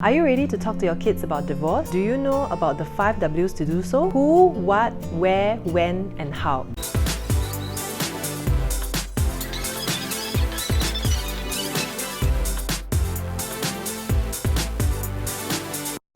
Are you ready to talk to your kids about divorce? Do you know about the 5 W's to do so? Who, what, where, when, and how?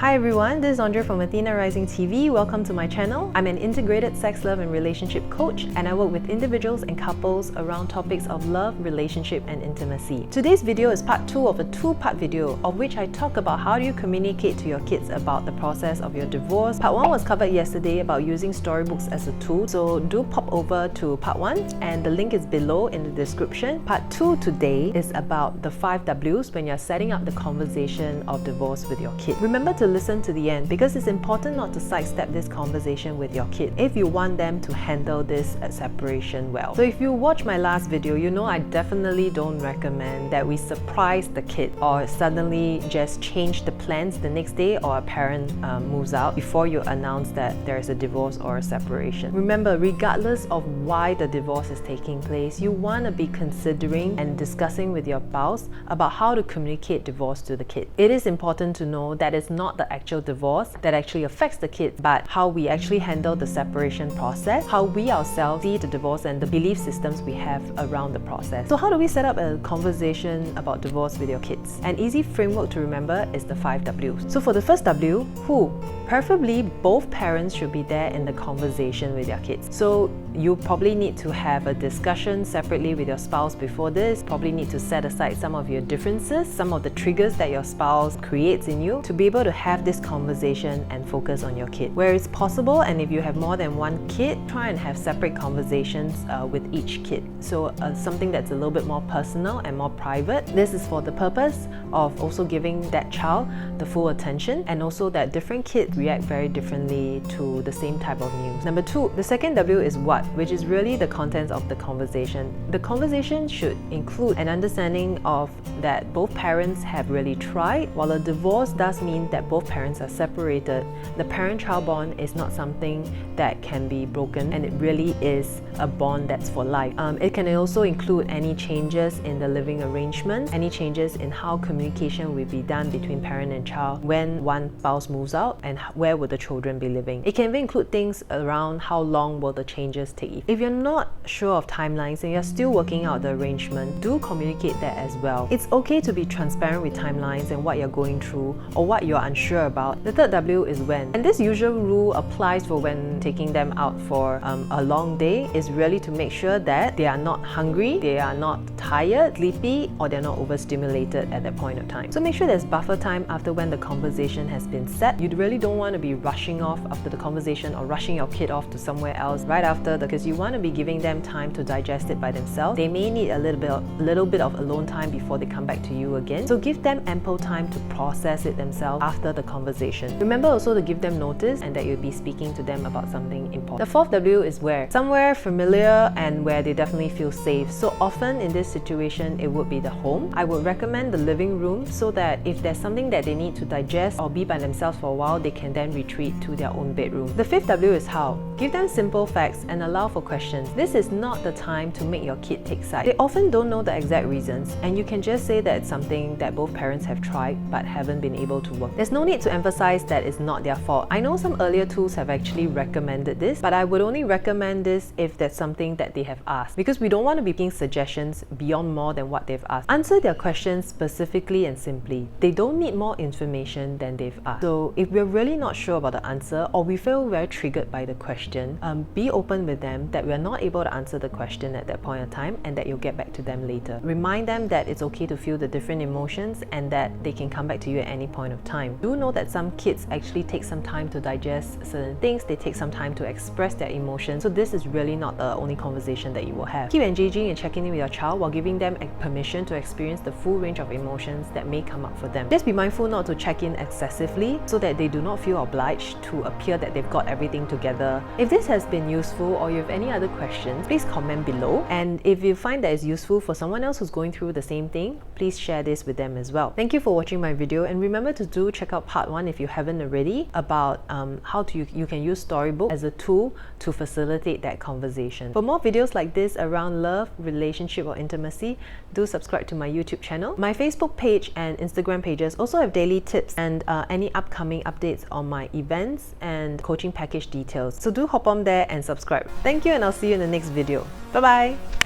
Hi everyone, this is Andrea from Athena Rising TV. Welcome to my channel. I'm an integrated sex, love, and relationship coach, and I work with individuals and couples around topics of love, relationship, and intimacy. Today's video is part 2 of a 2-part video of which I talk about how do you communicate to your kids about the process of your divorce. Part 1 was covered yesterday about using storybooks as a tool, so do pop over to part 1 and the link is below in the description. Part 2 today is about the 5 W's when you're setting up the conversation of divorce with your kid. Remember to listen to the end because it's important not to sidestep this conversation with your kid if you want them to handle this separation well. So if you watch my last video, you know I definitely don't recommend that we surprise the kid or suddenly just change the plans the next day or a parent moves out before you announce that there is a divorce or a separation. Remember, regardless of why the divorce is taking place, you want to be considering and discussing with your spouse about how to communicate divorce to the kid. It is important to know that it's not the actual divorce that actually affects the kids, but how we actually handle the separation process, how we ourselves see the divorce and the belief systems we have around the process. So how do we set up a conversation about divorce with your kids? An easy framework to remember is the 5 W's. So for the first W, who? Preferably both parents should be there in the conversation with your kids. So you probably need to have a discussion separately with your spouse before this, probably need to set aside some of your differences, some of the triggers that your spouse creates in you to be able to have this conversation and focus on your kid. Where it's possible, and if you have more than one kid, try and have separate conversations with each kid. So something that's a little bit more personal and more private. This is for the purpose of also giving that child the full attention, and also that different kids react very differently to the same type of news. Number 2, the second W is what, which is really the contents of the conversation. The conversation should include an understanding of that both parents have really tried. While a divorce does mean that both parents are separated, the parent-child bond is not something that can be broken, and it really is a bond that's for life. It can also include any changes in the living arrangement, any changes in how communication will be done between parent and child when one spouse moves out, and where will the children be living. It can even include things around how long will the changes take. If you're not sure of timelines and you're still working out the arrangement, do communicate that as well. It's okay to be transparent with timelines and what you're going through or what you're unsure about. The third W is when. And this usual rule applies for when taking them out for a long day, is really to make sure that they are not hungry, they are not tired, sleepy, or they're not overstimulated at that point of time. So make sure there's buffer time after when the conversation has been set. You really don't want to be rushing off after the conversation or rushing your kid off to somewhere else right after, because you want to be giving them time to digest it by themselves. They may need a little bit of alone time before they come back to you again. So give them ample time to process it themselves after the conversation. Remember also to give them notice and that you'll be speaking to them about something important. The fourth W is where. Somewhere familiar and where they definitely feel safe. So often in this situation, it would be the home. I would recommend the living room so that if there's something that they need to digest or be by themselves for a while, they can then retreat to their own bedroom. The fifth W is how. Give them simple facts and allow for questions. This is not the time to make your kid take sides. They often don't know the exact reasons, and you can just say that it's something that both parents have tried but haven't been able to work. There's no need to emphasize that it's not their fault. I know some earlier tools have actually recommended this, but I would only recommend this if that's something that they have asked, because we don't want to be giving suggestions beyond more than what they've asked. Answer their questions specifically and simply. They don't need more information than they've asked. So if we're really not sure about the answer, or we feel very triggered by the question, be open with them that we're not able to answer the question at that point in time and that you'll get back to them later. Remind them that it's okay to feel the different emotions and that they can come back to you at any point of time. Do know that some kids actually take some time to digest certain things, they take some time to express their emotions, so this is really not the only conversation that you will have. Keep engaging and checking in with your child while giving them permission to experience the full range of emotions that may come up for them. Just be mindful not to check in excessively so that they do not feel obliged to appear that they've got everything together. If this has been useful or you have any other questions, please comment below. And if you find that it's useful for someone else who's going through the same thing, please share this with them as well. Thank you for watching my video, and remember to check out part 1 if you haven't already, about how you can use Storybook as a tool to facilitate that conversation. For more videos like this around love, relationship or intimacy, do subscribe to my YouTube channel. My Facebook page and Instagram pages also have daily tips and any upcoming updates on my events and coaching package details. So do hop on there and subscribe. Thank you, and I'll see you in the next video. Bye bye!